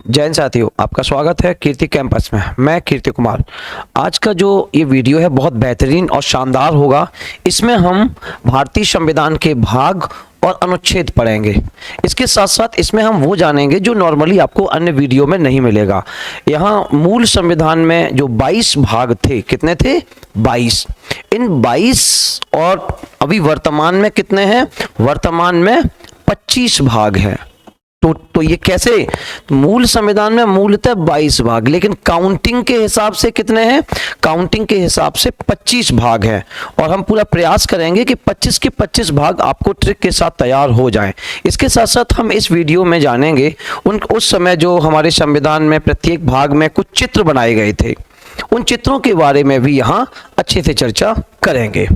जैन साथियों, आपका स्वागत है कीर्ति कैंपस में। मैं कीर्ति कुमार। आज का जो ये वीडियो है बहुत बेहतरीन और शानदार होगा। इसमें हम भारतीय संविधान के भाग और अनुच्छेद पढ़ेंगे। इसके साथ साथ इसमें हम वो जानेंगे जो नॉर्मली आपको अन्य वीडियो में नहीं मिलेगा। यहाँ मूल संविधान में जो 22 भाग थे, कितने थे? 22। इन 22 और अभी वर्तमान में कितने हैं? वर्तमान में 25 भाग हैं। तो ये कैसे? मूल संविधान में मूलतः 22 भाग, लेकिन काउंटिंग के हिसाब से कितने हैं? काउंटिंग के हिसाब से 25 भाग हैं। और हम पूरा प्रयास करेंगे कि 25 के 25 भाग आपको ट्रिक के साथ तैयार हो जाएं। इसके साथ साथ हम इस वीडियो में जानेंगे उस समय जो हमारे संविधान में प्रत्येक भाग में कुछ चित्र बनाए गए थे, उन चित्रों के बारे में भी यहाँ अच्छे से चर्चा करेंगे।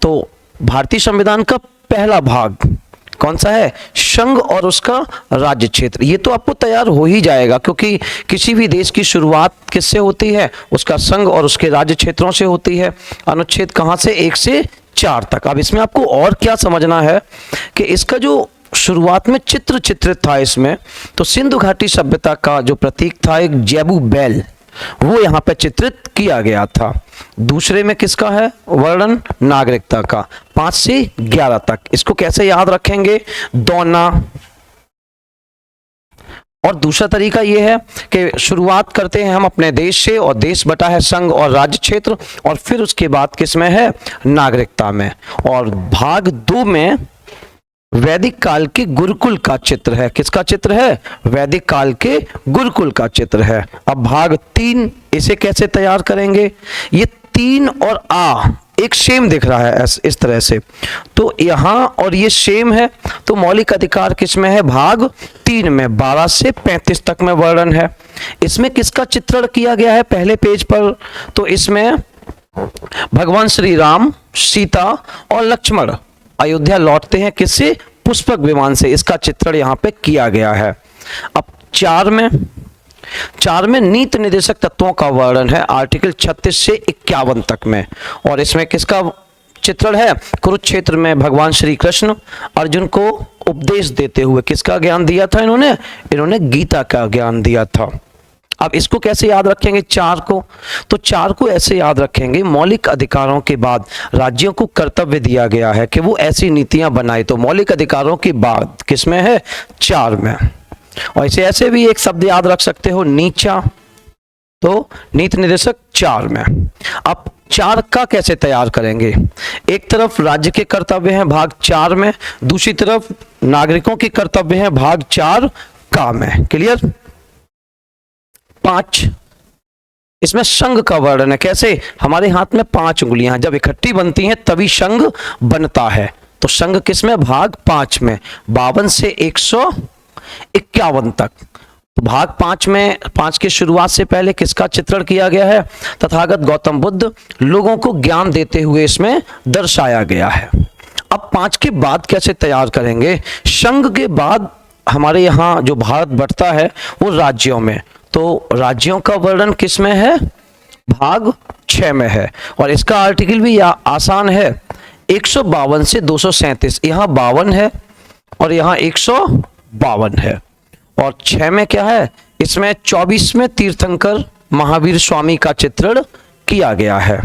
तो भारतीय संविधान का पहला भाग कौन सा है? संघ और उसका राज्य क्षेत्र। ये तो आपको तैयार हो ही जाएगा, क्योंकि किसी भी देश की शुरुआत किससे होती है? उसका संघ और उसके राज्य क्षेत्रों से होती है। अनुच्छेद कहाँ से? 1 से 4 तक। अब इसमें आपको और क्या समझना है कि इसका जो शुरुआत में चित्र चित्रित था इसमें, तो सिंधु घाटी सभ्यता का जो प्रतीक था एक जेबू बैल, वो यहाँ पे चित्रित किया गया था। दूसरे में किसका है वर्णन? नागरिकता का। 5 से 11 तक। इसको कैसे याद रखेंगे? दोना। और दूसरा तरीका यह है कि शुरुआत करते हैं हम अपने देश से, और देश बटा है संघ और राज्य क्षेत्र, और फिर उसके बाद किसमें है? नागरिकता में। और भाग 2 में वैदिक काल के गुरुकुल का चित्र है। किसका चित्र है? वैदिक काल के गुरुकुल का चित्र है। अब भाग 3, इसे कैसे तैयार करेंगे? ये 3 और आ एक सेम दिख रहा है इस तरह से, तो यहां और ये सेम है। तो मौलिक अधिकार किसमें है? भाग 3 में 12 से 35 तक में वर्णन है। इसमें किसका चित्रण किया गया है पहले पेज पर? तो इसमें भगवान श्री राम, सीता और लक्ष्मण अयोध्या लौटते हैं किससे? पुष्पक विमान से। इसका चित्रण यहां पे किया गया है। अब 4 में नीति निर्देशक तत्वों का वर्णन है, आर्टिकल 36 से 51 तक में। और इसमें किसका चित्रण है? कुरुक्षेत्र में भगवान श्री कृष्ण अर्जुन को उपदेश देते हुए किसका ज्ञान दिया था? इन्होंने गीता का ज्ञान दिया था। अब इसको कैसे याद रखेंगे 4 को? तो 4 को ऐसे याद रखेंगे, मौलिक अधिकारों के बाद राज्यों को कर्तव्य दिया गया है कि वो ऐसी नीतियां बनाए। तो मौलिक अधिकारों के बाद किसमें है? 4 में। और इसे ऐसे भी एक शब्द याद रख सकते हो, नीचा। तो नीति निर्देशक 4 में। अब 4 का कैसे तैयार करेंगे? एक तरफ राज्य के कर्तव्य हैं भाग 4 में, दूसरी तरफ नागरिकों के कर्तव्य हैं भाग 4 का में। क्लियर? 5, इसमें संघ का वर्णन है। कैसे? हमारे हाथ में 5 उंगलियां जब इकट्ठी बनती हैं तभी संघ बनता है। तो संघ किसमें? भाग 5 में 52 से 151 तक। तो भाग 5 में 5 की शुरुआत से पहले किसका चित्रण किया गया है? तथागत गौतम बुद्ध लोगों को ज्ञान देते हुए इसमें दर्शाया गया है। अब 5 के बाद कैसे तैयार करेंगे? संघ के बाद हमारे यहाँ जो भारत बंटता है वो राज्यों में। तो राज्यों का वर्णन किस में है? भाग 6 में है। और इसका आर्टिकल भी आसान है, 152 से 237। यहाँ 52 है और यहाँ 152 है। और 6 में क्या है? इसमें 24 में तीर्थंकर महावीर स्वामी का चित्रण किया गया है।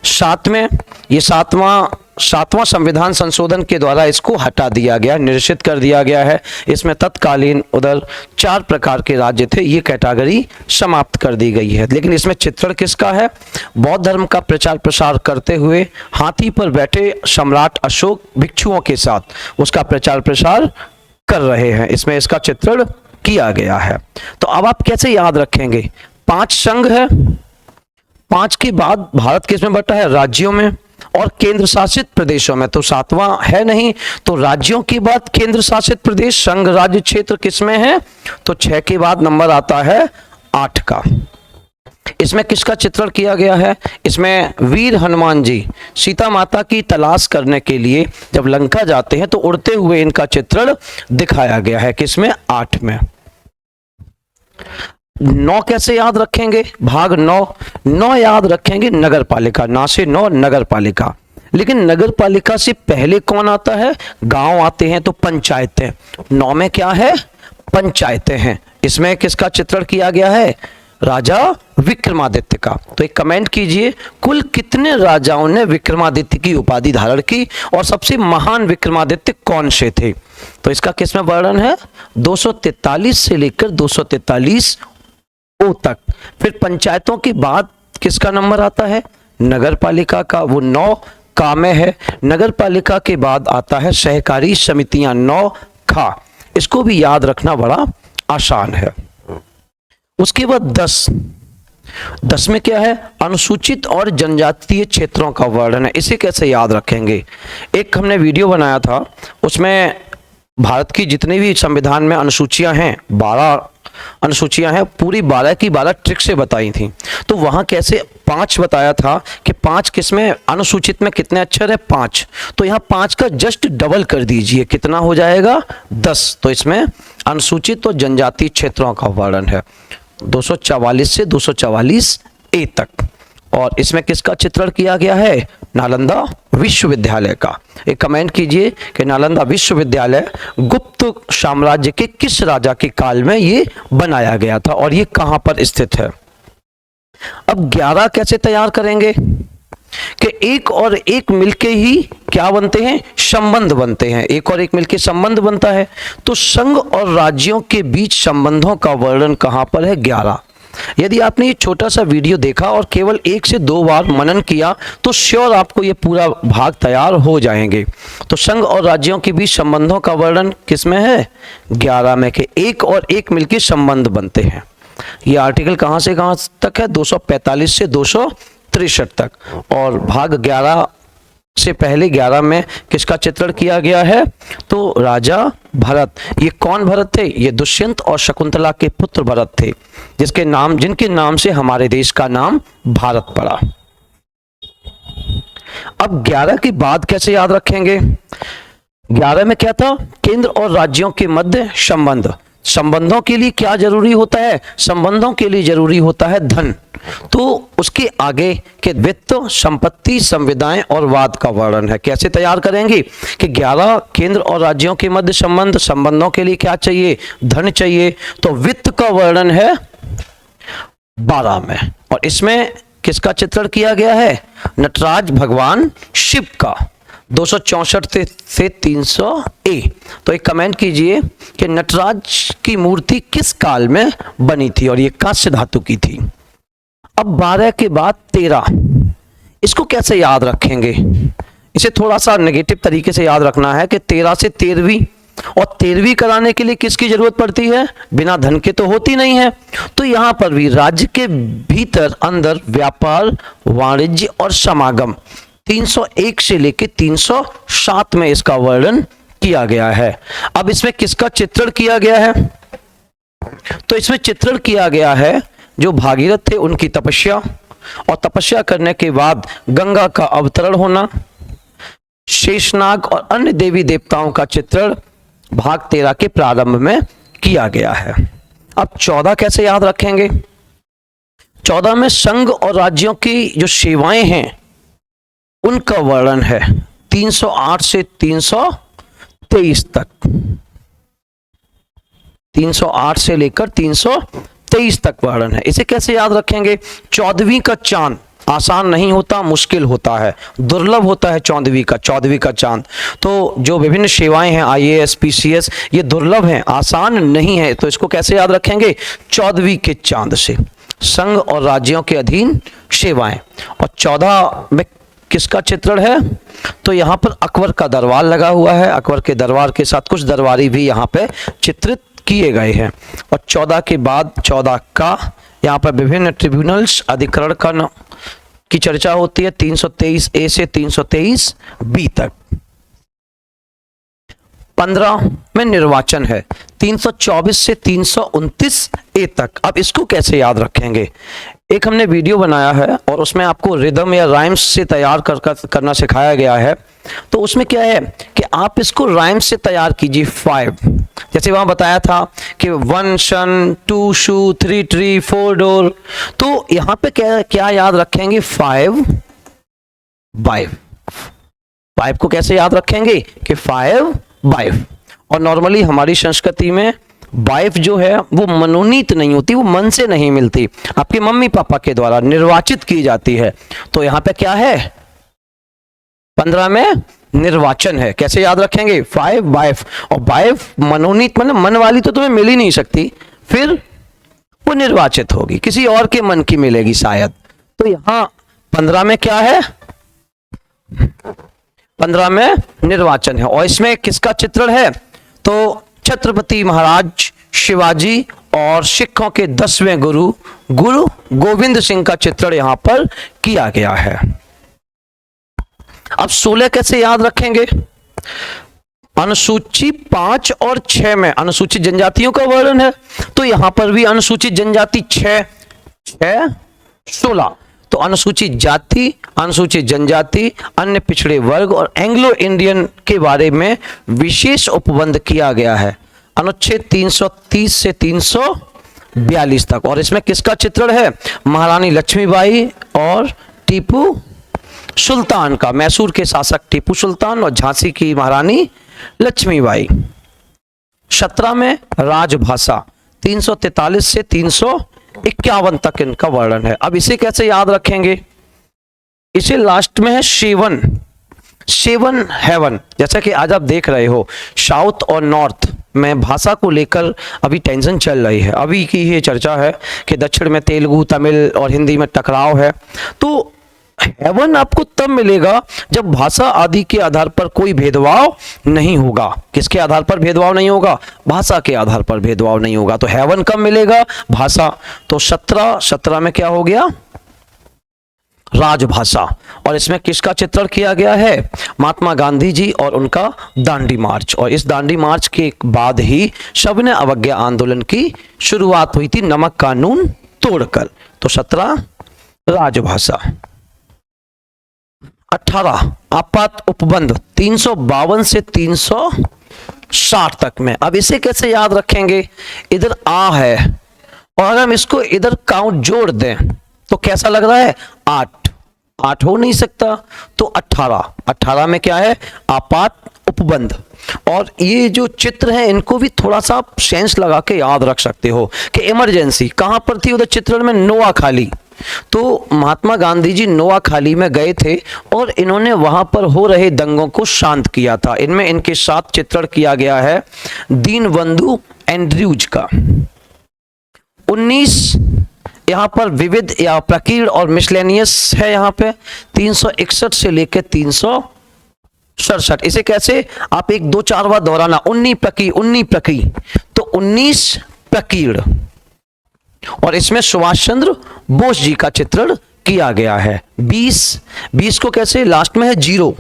7 में ये सातवां संविधान संशोधन के द्वारा इसको हटा दिया गया, निरसित कर दिया गया है। इसमें तत्कालीन उधर 4 प्रकार के राज्य थे, ये कैटेगरी समाप्त कर दी गई है। लेकिन इसमें चित्रण किसका है? बौद्ध धर्म का प्रचार प्रसार करते हुए हाथी पर बैठे सम्राट अशोक भिक्षुओं के साथ उसका प्रचार प्रसार कर रहे हैं, इसमें इसका चित्रण किया गया है। तो अब आप कैसे याद रखेंगे? 5 संघ है, 5 के बाद भारत किसमें बटा है? राज्यों में और केंद्र शासित प्रदेशों में। तो 7वां है नहीं, तो राज्यों के बाद केंद्र शासित प्रदेश, संघ, राज्य, क्षेत्र किसमें है? तो 6 के बाद नंबर आता है 8 का। इसमें किसका चित्रण किया गया है? इसमें वीर हनुमान जी सीता माता की तलाश करने के लिए जब लंका जाते हैं तो उड़ते हुए इनका चित्रण दिखाया गया है। किसमें? 8 में। 9 कैसे याद रखेंगे? भाग 9 याद रखेंगे नगर पालिका। 9 से 9 नगर पालिका। लेकिन नगर पालिका से पहले कौन आता है? गांव आते हैं, तो पंचायतें। 9 में क्या है? पंचायतें हैं। इसमें किसका चित्रण किया गया है? राजा विक्रमादित्य का। तो एक कमेंट कीजिए, कुल कितने राजाओं ने विक्रमादित्य की उपाधि धारण की और सबसे महान विक्रमादित्य कौन से थे? तो इसका किसमें वर्णन है? 243 से लेकर 243 ओ तक। फिर पंचायतों के बाद किसका नंबर आता है? नगर पालिका का, वो 9 का में है। नगर पालिका के बाद आता है सहकारी समितियां, 9 खा। इसको भी याद रखना बड़ा आसान है। उसके बाद 10 में क्या है? अनुसूचित और जनजातीय क्षेत्रों का वर्णन है। इसे कैसे याद रखेंगे? एक हमने वीडियो बनाया था, उसमें भारत की जितनी भी संविधान में अनुसूचियां हैं, 12 अनुसूचियां हैं, पूरी 12 की 12 ट्रिक से बताई थी। तो वहां कैसे 5 बताया था कि 5 किसमें, अनुसूचित में कितने अक्षर है? 5। तो यहाँ 5 का जस्ट डबल कर दीजिए, कितना हो जाएगा? 10। तो इसमें अनुसूचित और जनजातीय क्षेत्रों का वर्णन है 244 से 244 ए तक। और इसमें किसका चित्रण किया गया है? नालंदा विश्वविद्यालय का। एक कमेंट कीजिए कि नालंदा विश्वविद्यालय गुप्त साम्राज्य के किस राजा के काल में ये बनाया गया था और ये कहां पर स्थित है। अब 11 कैसे तैयार करेंगे कि एक और एक मिलके ही क्या बनते हैं? संबंध बनते हैं। एक और एक मिलके संबंध बनता है। तो संघ और राज्यों के बीच संबंधों का वर्णन कहां पर है? 11। यदि आपने ये छोटा सा वीडियो देखा और केवल 1 से 2 बार मनन किया तो श्योर आपको ये पूरा भाग तैयार हो जाएंगे। तो संघ और राज्यों के बीच संबंधों का वर्णन किसमें है? 11 में, के एक और एक मिलके संबंध बनते हैं। ये आर्टिकल कहां से कहां तक है? 245 से 263 तक। और भाग 11 से पहले 11 में किसका चित्रण किया गया है? तो राजा भरत। ये कौन भरत थे? ये दुष्यंत और शकुंतला के पुत्र भरत थे, जिनके नाम से हमारे देश का नाम भारत पड़ा। अब 11 के बाद कैसे याद रखेंगे? 11 में क्या था? केंद्र और राज्यों के मध्य संबंध। संबंधों के लिए क्या जरूरी होता है? संबंधों के लिए जरूरी होता है धन। तो उसके आगे के वित्त, संपत्ति, संविदाएं और वाद का वर्णन है। कैसे तैयार करेंगे कि 11 केंद्र और राज्यों के मध्य संबंध, संबंधों के लिए क्या चाहिए? धन चाहिए। तो वित्त का वर्णन है 12 में। और इसमें किसका चित्रण किया गया है? नटराज भगवान शिव का, 264 से 300 ए। तो एक कमेंट कीजिए कि नटराज की मूर्ति किस काल में बनी थी और ये कांस्य धातु की थी। अब 12 के बाद 13, इसको कैसे याद रखेंगे? इसे थोड़ा सा नेगेटिव तरीके से याद रखना है कि 13 से 13वीं, और 13वीं कराने के लिए किसकी जरूरत पड़ती है? बिना धन के तो होती नहीं है। तो यहां पर भी राज्य के भीतर अंदर व्यापार, वाणिज्य और समागम 301 से लेकर 307 में इसका वर्णन किया गया है। अब इसमें किसका चित्रण किया गया है? तो इसमें चित्रण किया गया है जो भागीरथ थे उनकी तपस्या, और तपस्या करने के बाद गंगा का अवतरण होना, शेषनाग और अन्य देवी देवताओं का चित्रण भाग 13 के प्रारंभ में किया गया है। अब 14 कैसे याद रखेंगे? 14 में संघ और राज्यों की जो सेवाएं हैं उनका वर्णन है 308 से 323 तक। 308 से लेकर 323 तक वर्णन है। इसे कैसे याद रखेंगे? 14वीं का चांद आसान नहीं होता, मुश्किल होता है, दुर्लभ होता है 14वीं का चांद। तो जो विभिन्न सेवाएं हैं IAS PCS, ये दुर्लभ हैं, आसान नहीं है। तो इसको कैसे याद रखेंगे? 14वीं के चांद से। संघ और राज्यों के अधीन सेवाएं। और 14 में किसका चित्रण है? तो यहाँ पर अकबर का दरबार लगा हुआ है। अकबर के दरबार के साथ कुछ दरबारी भी यहाँ पे चित्रित किए गए हैं। और 14 के बाद 14 का यहाँ पर विभिन्न ट्रिब्यूनल्स, अधिकरण की चर्चा होती है 323 ए से 323 बी तक। 15 में निर्वाचन है 324 से 329 ए तक। अब इसको कैसे याद रखेंगे? एक हमने वीडियो बनाया है और उसमें आपको रिदम या राइम्स से तैयार करना सिखाया गया है। तो उसमें क्या है कि आप इसको राइम्स से तैयार कीजिए। 5 जैसे वहां बताया था कि 1 सन, 2 शू, 3 ट्री, 4 डोर। तो यहां पे क्या याद रखेंगे? 5 को कैसे याद रखेंगे कि 5 और नॉर्मली हमारी संस्कृति में वाइफ जो है वो मनोनीत नहीं होती, वो मन से नहीं मिलती, आपके मम्मी पापा के द्वारा निर्वाचित की जाती है। तो यहां पे क्या है, 15 में निर्वाचन है। कैसे याद रखेंगे, 5 वाइफ, और वाइफ मनोनीत मतलब मन वाली तो तुम्हें मिल ही नहीं सकती, फिर वो निर्वाचित होगी, किसी और के मन की मिलेगी शायद। तो यहां 15 में क्या है, 15 में निर्वाचन है। और इसमें किसका चित्रण है, तो छत्रपति महाराज शिवाजी और सिखों के 10वें गुरु गुरु गोविंद सिंह का चित्रण यहां पर किया गया है। अब 16 कैसे याद रखेंगे, अनुसूची 5 और 6 में अनुसूचित जनजातियों का वर्णन है, तो यहां पर भी अनुसूचित जनजाति 6 16। तो अनुसूचित जाति, अनुसूचित जनजाति, अन्य पिछड़े वर्ग और एंग्लो इंडियन के बारे में विशेष उपबंध किया गया है, अनुच्छेद 330 से 342 तक। और इसमें किसका चित्रण है, महारानी लक्ष्मीबाई और टीपू सुल्तान का, मैसूर के शासक टीपू सुल्तान और झांसी की महारानी लक्ष्मीबाई। 17 में राजभाषा 343 से 351 तक इनका वर्णन है। अब इसे कैसे याद रखेंगे, इसे लास्ट में है सेवन हेवन। जैसा कि आज आप देख रहे हो साउथ और नॉर्थ में भाषा को लेकर अभी टेंशन चल रही है, अभी की ये चर्चा है कि दक्षिण में तेलुगु, तमिल और हिंदी में टकराव है। तो हेवन आपको तब मिलेगा जब भाषा आदि के आधार पर कोई भेदभाव नहीं होगा। किसके आधार पर भेदभाव नहीं होगा, भाषा के आधार पर भेदभाव नहीं होगा। तो हेवन कब मिलेगा, भाषा। तो 17 में क्या हो गया, राजभाषा। और इसमें किसका चित्रण किया गया है, महात्मा गांधी जी और उनका दांडी मार्च। और इस दांडी मार्च के बाद ही सविनय अवज्ञा आंदोलन की शुरुआत हुई थी, नमक कानून तोड़कर। तो 17 राजभाषा। 18 आपात उपबंध 352 से 360 तक में। अब इसे कैसे याद रखेंगे, इधर आ है और अगर हम इसको इधर काउंट जोड़ दें तो कैसा लग रहा है, 8 हो नहीं सकता, तो 18 में क्या है, आपात उपबंध। और ये जो चित्र हैं इनको भी थोड़ा सा सेंस लगा के याद रख सकते हो कि इमरजेंसी कहां पर थी, उधर चित्रण में नोआखाली। तो महात्मा गांधी जी नोआखाली में गए थे और इन्होंने वहां पर हो रहे दंगों को शांत किया था। इनमें इनके साथ चित्रण किया गया है दीनबंधु एंड्रयूज का। 19 यहाँ पर विविध या प्रकीर्ण और मिसलेनियस है, यहाँ पे 361 से लेकर 367। इसे कैसे आप 1-2-4 बार दोहराना, 19 प्रकी, तो 19 प्रकीर्ण। और इसमें सुभाष चंद्र बोस जी का चित्रण किया गया है। 20 को कैसे, लास्ट में है 0,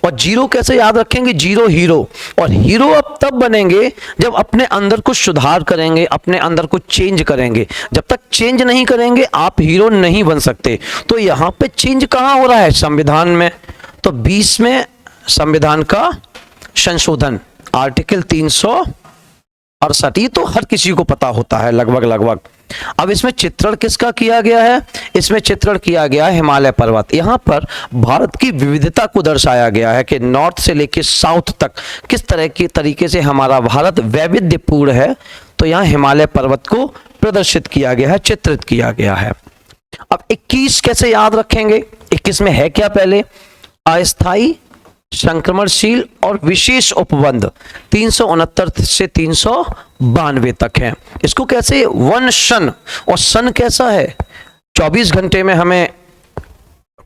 और 0 कैसे याद रखेंगे, 0 हीरो। और हीरो अब तब बनेंगे जब अपने अंदर कुछ सुधार करेंगे, अपने अंदर कुछ चेंज करेंगे। जब तक चेंज नहीं करेंगे आप हीरो नहीं बन सकते। तो यहां पे चेंज कहां हो रहा है, संविधान में। तो 20 में संविधान का संशोधन, आर्टिकल 368। ये तो हर किसी को पता होता है लगभग। अब इसमें चित्रण किसका किया गया है, इसमें चित्रण किया गया है हिमालय पर्वत। यहां पर भारत की विविधता को दर्शाया गया है कि नॉर्थ से लेकर साउथ तक किस तरह के तरीके से हमारा भारत वैविध्यपूर्ण है। तो यहां हिमालय पर्वत को प्रदर्शित किया गया है, चित्रित किया गया है। अब 21 कैसे याद रखेंगे, 21 में है क्या, पहले अस्थाई, संक्रमणशील और विशेष उपबंध 369 से 392 तक है। इसको कैसे, वन सन, और सन कैसा है, 24 घंटे में हमें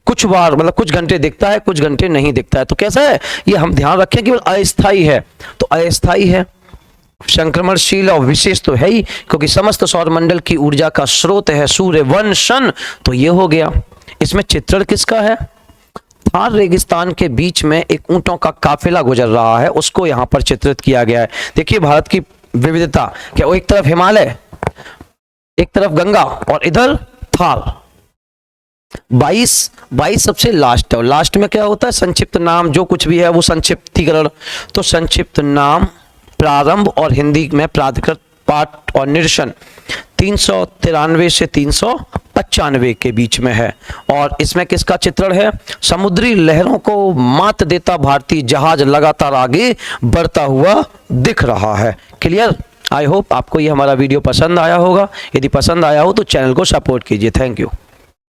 कुछ बार मतलब कुछ घंटे दिखता है, कुछ घंटे नहीं दिखता है। तो कैसा है ये हम ध्यान रखें, केवल अस्थाई है तो अस्थाई है, संक्रमणशील और विशेष तो है ही क्योंकि समस्त सौर मंडल की ऊर्जा का स्रोत है सूर्य, वन सन, तो ये हो गया। इसमें चित्रण किसका है, थार रेगिस्तान के बीच में एक ऊंटों का काफिला गुजर रहा है, उसको यहां पर चित्रित किया गया है। देखिए भारत की विविधता, क्या वो एक तरफ हिमालय, एक तरफ गंगा और इधर थार। 22 सबसे लास्ट है, और लास्ट में क्या होता है, संक्षिप्त नाम, जो कुछ भी है वो संक्षिप्तीकरण। तो संक्षिप्त नाम, प्रारंभ और हिंदी में प्राधिकृत पाठ और निरसन 393 से 395 के बीच में है। और इसमें किसका चित्रण है, समुद्री लहरों को मात देता भारतीय जहाज लगातार आगे बढ़ता हुआ दिख रहा है। क्लियर। आई होप आपको ये हमारा वीडियो पसंद आया होगा। यदि पसंद आया हो तो चैनल को सपोर्ट कीजिए। Thank you.